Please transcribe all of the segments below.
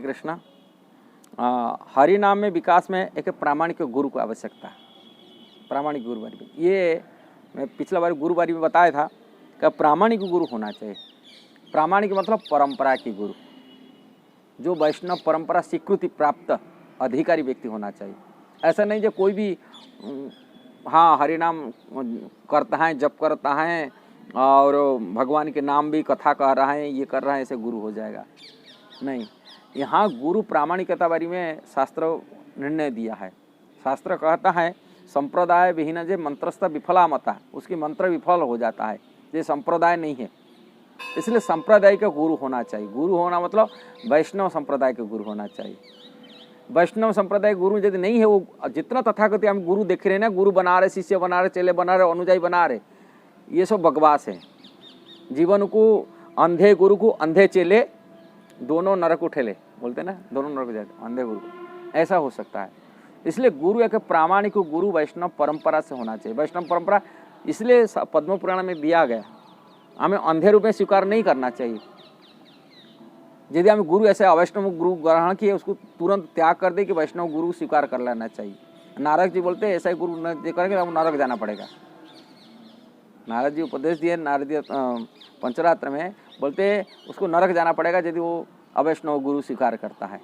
कृष्णा। हरि नाम में विकास में एक प्रामाणिक गुरु की आवश्यकता है। प्रामाणिक गुरु बारी में ये मैं पिछला बार गुरु बारी में बताया था कि प्रामाणिक गुरु होना चाहिए। प्रामाणिक मतलब परंपरा की गुरु, जो वैष्णव परंपरा स्वीकृति प्राप्त अधिकारी व्यक्ति होना चाहिए। ऐसा नहीं जो कोई भी हाँ हरि नाम करता है, जप करता है और भगवान के नाम भी कथा कह रहा है, ये कर रहा है, ऐसे गुरु हो जाएगा नहीं। यहाँ गुरु प्रामाणिकता बारी में शास्त्र निर्णय दिया है। शास्त्र कहता है संप्रदाय विहीन जे मंत्रस्थ विफला मता, उसकी मंत्र विफल हो जाता है, ये संप्रदाय नहीं है। इसलिए संप्रदाय का गुरु होना चाहिए। गुरु होना मतलब वैष्णव संप्रदाय के गुरु होना चाहिए। वैष्णव संप्रदाय गुरु यदि नहीं है, वो जितना तथाकथित हम गुरु देख रहे हैं ना, गुरु बना रहे, शिष्य बना रहे, चेले बना रहे, अनुयायी बना रहे, ये सब बकवास है। जीवन को अंधे गुरु को अंधे चेले दोनों नरक उठेले बोलते ना, दोनों नरक जाते अंधे गुरु, ऐसा हो सकता है। इसलिए गुरु एक प्रामाणिक गुरु वैष्णव परंपरा से होना चाहिए। वैष्णव परंपरा इसलिए पद्म पुराण में दिया गया, हमें अंधे रूप में स्वीकार नहीं करना चाहिए। यदि हमें गुरु ऐसे अवैष्णव गुरु ग्रहण किए, उसको तुरंत त्याग कर दे कि वैष्णव गुरु स्वीकार कर लेना चाहिए। नारद जी बोलते ऐसा ही गुरु न करेंगे तो नरक जाना पड़ेगा। नारद जी उपदेश दिए, नारद जी पंचरात्र में बोलते उसको नरक जाना पड़ेगा यदि वो अवैष्णव गुरु स्वीकार करता है।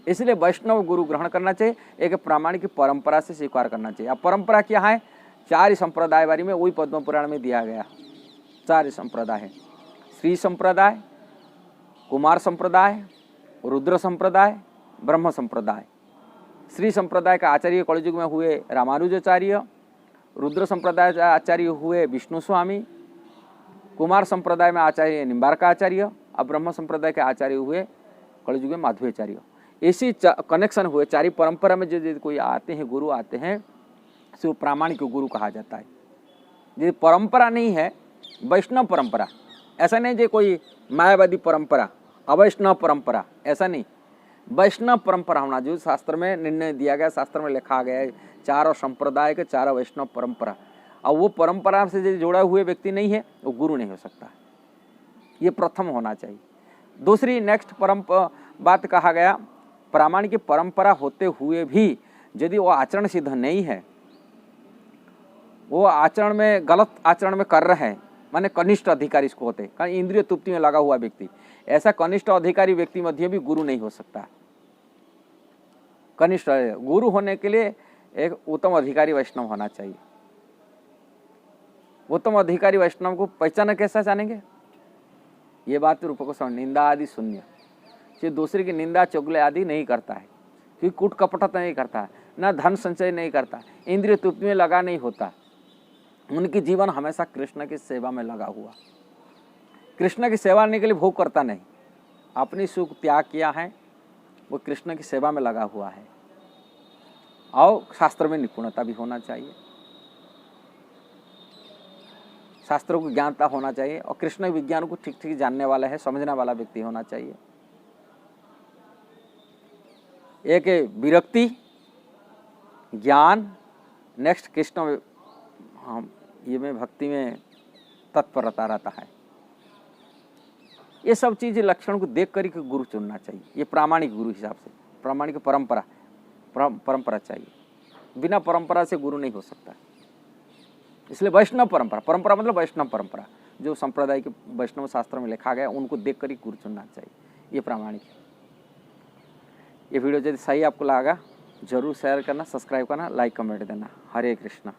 इसलिए वैष्णव गुरु ग्रहण करना चाहिए, एक प्रामाणिक परंपरा से स्वीकार करना चाहिए। अब परंपरा क्या है? 4 संप्रदाय बारे में वही पद्म पुराण में दिया गया। 4 संप्रदाय है, श्री संप्रदाय, कुमार संप्रदाय, रुद्र संप्रदाय, ब्रह्म संप्रदाय। श्री संप्रदाय का आचार्य कलयुग में हुए रामानुजाचार्य, रुद्र संप्रदाय के आचार्य हुए विष्णु स्वामी, कुमार संप्रदाय में आचार्य निम्बार्क आचार्य, और ब्रह्म संप्रदाय के आचार्य हुए कलयुग में माधवाचार्य। इसी कनेक्शन हुए 4 परंपरा में जो कोई आते हैं, गुरु आते हैं, से वो प्रामाणिक गुरु कहा जाता है। यदि परंपरा नहीं है, वैष्णव परंपरा, ऐसा नहीं जो कोई मायावादी परंपरा, अवैष्णव परंपरा, ऐसा नहीं। वैष्णव परंपरा होना जो शास्त्र में निर्णय दिया गया, शास्त्र में लिखा गया है, 4 संप्रदाय के 4 वैष्णव परंपरा। और वो परंपरा से जो जुड़ा हुए व्यक्ति नहीं है, वो गुरु नहीं हो सकता। ये प्रथम होना चाहिए। दूसरी नेक्स्ट बात कहा गया, प्रामाणिक परंपरा होते हुए भी यदि वो आचरण सिद्ध नहीं है, वो आचरण में गलत आचरण में कर रहे हैं, माने कनिष्ठ अधिकारी इसको होते हैं, इंद्रिय तृप्ति में लगा हुआ व्यक्ति, ऐसा कनिष्ठ अधिकारी व्यक्ति मध्य भी गुरु नहीं हो सकता। कनिष्ठ गुरु होने के लिए एक उत्तम अधिकारी वैष्णव होना चाहिए। उत्तम अधिकारी वैष्णव को पहचाना कैसा जानेंगे? ये बात रूप को समझ, निंदा आदि शून्य, जो दूसरे की निंदा चुगले आदि नहीं करता है, क्योंकि कूट कपटता नहीं करता है, ना धन संचय नहीं करता, इंद्रिय तृप्ति में लगा नहीं होता। उनकी जीवन हमेशा कृष्ण की सेवा में लगा हुआ, कृष्ण की सेवा करने के लिए भोग करता नहीं, अपनी सुख त्याग किया है, वो कृष्ण की सेवा में लगा हुआ है। और शास्त्र में निपुणता भी होना चाहिए, शास्त्रों को ज्ञानता होना चाहिए, और कृष्ण विज्ञान को ठीक ठीक जानने वाला है, समझने वाला व्यक्ति होना चाहिए। एक विरक्ति, ज्ञान, नेक्स्ट कृष्ण ये में भक्ति में तत्परता रहता है। ये सब चीज़ लक्षण को देख कर ही गुरु चुनना चाहिए। ये प्रामाणिक गुरु हिसाब से, प्रामाणिक परंपरा चाहिए। बिना परंपरा से गुरु नहीं हो सकता। इसलिए वैष्णव परंपरा मतलब वैष्णव परंपरा, जो संप्रदाय के वैष्णव शास्त्र में लिखा गया, उनको देख कर ही गुरु चुनना चाहिए। ये प्रामाणिक है। ये वीडियो यदि सही आपको लगा, जरूर शेयर करना, सब्सक्राइब करना, लाइक कमेंट देना। हरे कृष्णा।